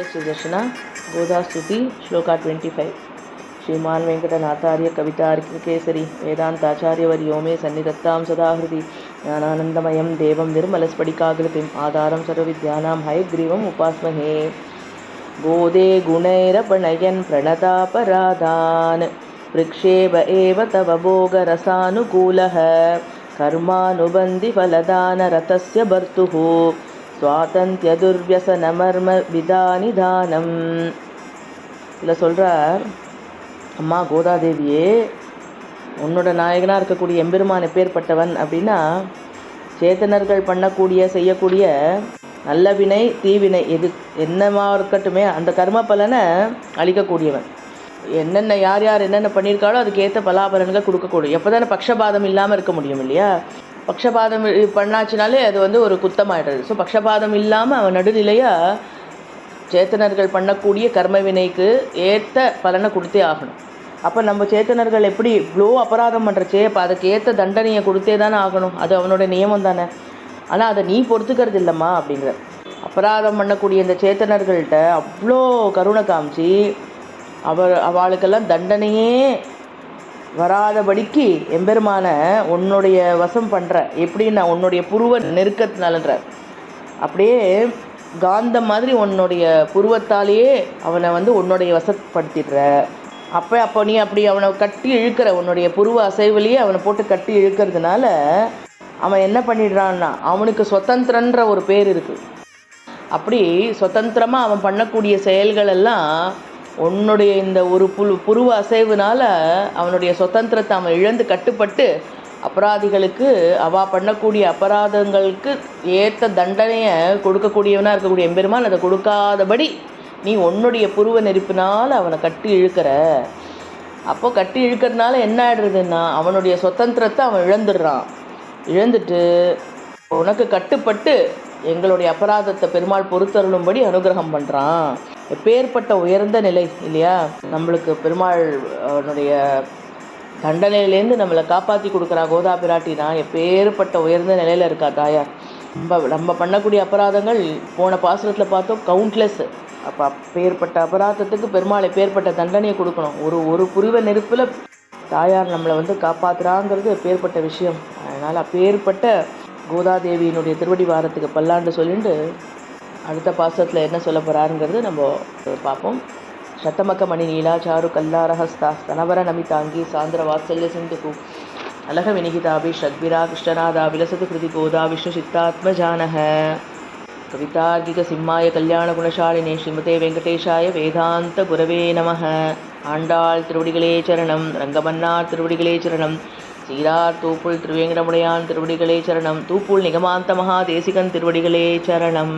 सुदर्शना गोदास्तुति श्लोका 25 श्रीमान वेंकटनाथार्य कवितार्किकेसरी वेदांताचार्यवर्यो मे सन्निधत्तां सदा हृदि ज्ञानानन्दमयं देवं निर्मलस्फटिकाकृतिम् आधारं सर्वविद्यानां हयग्रीवम् उपास्महे। गोदे गुणैरपणयन् प्रणतापराधान् वृक्षेव एव तव भोगरसानुकूलः कर्मानुबन्धिफलदानरतस्य भर्तुः स्वातंत्र्य दुर्व्यसन मर्म विदानिदाனம். இதில் சொல்கிறார், அம்மா கோதாதேவியே, உன்னோட நாயகனாக இருக்கக்கூடிய எம்பெருமான் எப்பேற்பட்டவன் அப்படின்னா, சேத்தனர்கள் பண்ணக்கூடிய செய்யக்கூடிய நல்ல வினை தீவினை எது என்னமா இருக்கட்டுமே அந்த கர்ம பலனை அளிக்கக்கூடியவன். என்னென்ன யார் யார் என்னென்ன பண்ணியிருக்காளோ அதுக்கேற்ற பலாபலன்கள் கொடுக்கக்கூடிய. எப்போ தானே பக்ஷபாதம் இல்லாமல் இருக்க முடியும் இல்லையா? பக்ஷபாதம் பண்ணாச்சுனாலே அது ஒரு குத்தமாயிடுறது. ஸோ பக்ஷபாதம் இல்லாமல் அவன் நடுநிலையாக சேத்தனர்கள் பண்ணக்கூடிய கர்ம வினைக்கு ஏற்ற பலனை கொடுத்தே ஆகணும். அப்போ நம்ம சேத்தனர்கள் எப்படி இவ்வளோ அபராதம் பண்ணுறச்சே, அப்போ அதுக்கு ஏற்ற தண்டனையை கொடுத்தே தானே ஆகணும். அது அவனோட நியமம் தானே. ஆனால் அதை நீ பொறுத்துக்கிறது இல்லைம்மா அப்படிங்கிற. அபராதம் பண்ணக்கூடிய இந்த சேத்தனர்கள்ட்ட அவ்வளோ கருணை காமிச்சு அவளுக்கெல்லாம் தண்டனையே வராதபடிக்கு எம்பெருமான உன்னுடைய வசம் பண்ணுற. எப்படின்னா உன்னுடைய புருவ நெருக்கத்தினாலன்ற, அப்படியே காந்தம் மாதிரி உன்னுடைய புருவத்தாலேயே அவனை உன்னுடைய வசப்படுத்திடுற. அப்போ நீ அப்படி அவனை கட்டி இழுக்கிற, உன்னுடைய புருவ அசைவிலேயே அவனை போட்டு கட்டி இழுக்கிறதுனால அவன் என்ன பண்ணிடுறான்னா, அவனுக்கு சுதந்திரன்ற ஒரு பேர் இருக்குது. அப்படி சுதந்திரமாக அவன் பண்ணக்கூடிய செயல்கள் எல்லாம் உன்னுடைய இந்த ஒரு புருவ அசைவுனால அவனுடைய சுதந்திரத்தை அவன் இழந்து கட்டுப்பட்டு அபராதிகளுக்கு அவள் பண்ணக்கூடிய அபராதங்களுக்கு ஏற்ற தண்டனையை கொடுக்கக்கூடியவனாக இருக்கக்கூடிய எம்பெருமான் அதை கொடுக்காதபடி நீ உன்னுடைய புருவ நெருப்பினால் அவனை கட்டி இழுக்கிற. அப்போ கட்டி இழுக்கிறதுனால என்ன ஆகிடுறதுன்னா, அவனுடைய சுதந்திரத்தை அவன் இழந்துட்டு உனக்கு கட்டுப்பட்டு எங்களுடைய அபராதத்தை பெருமாள் பொறுத்தருளும்படி அனுகிரகம் பண்ணுறான். எப்பேற்பட்ட உயர்ந்த நிலை இல்லையா? நம்மளுக்கு பெருமாள் அவனுடைய தண்டனையிலேருந்து நம்மளை காப்பாற்றி கொடுக்குறா கோதா பிராட்டினா. எப்பேற்பட்ட உயர்ந்த நிலையில் இருக்கா தாயார். நம்ம பண்ணக்கூடிய அபராதங்கள் போன பாசுரத்தில் பார்த்தோம் கவுண்ட்லெஸ். அப்போ அப்பேற்பட்ட அபராதத்துக்கு பெருமாள் எப்பேற்பட்ட தண்டனையை கொடுக்கணும். ஒரு புரிவ நெருப்பில் தாயார் நம்மளை காப்பாற்றுறாங்கிறது எப்பேற்பட்ட விஷயம். அதனால் அப்பேற்பட்ட கோதாதேவியினுடைய திருவடி வாரத்துக்கு பல்லாண்டு சொல்லிட்டு அடுத்த பாசத்தில் என்ன சொல்ல போகிறாருங்கிறது நம்ம பார்ப்போம். சத்தமக்க மணி நீலாச்சாரு கல்லாரஹஸ்தா ஸ்தனவர நமிதாங்கி சாந்திர வாத்சல்ய சிந்துகு அலக வினிகிதாபி ஷத்பிரா கிருஷ்ணநாதா விலசது கிருதி கோதா விஷ்ணு சித்தாத்மஜானஹ கவிதார்கிக சிம்மாய கல்யாண குணசாலினே ஸ்ரீமதே வெங்கடேஷாய வேதாந்த குரவே நமஹ. ஆண்டாள் திருவடிகளே சரணம், ரங்கமன்னார் திருவடிகளே சரணம், சீரார் தூப்புள் திருவேங்கடமுடையான் திருவடிகளே சரணம், தூப்புள் நிகமாந்த மகா தேசிகன் திருவடிகளே சரணம்.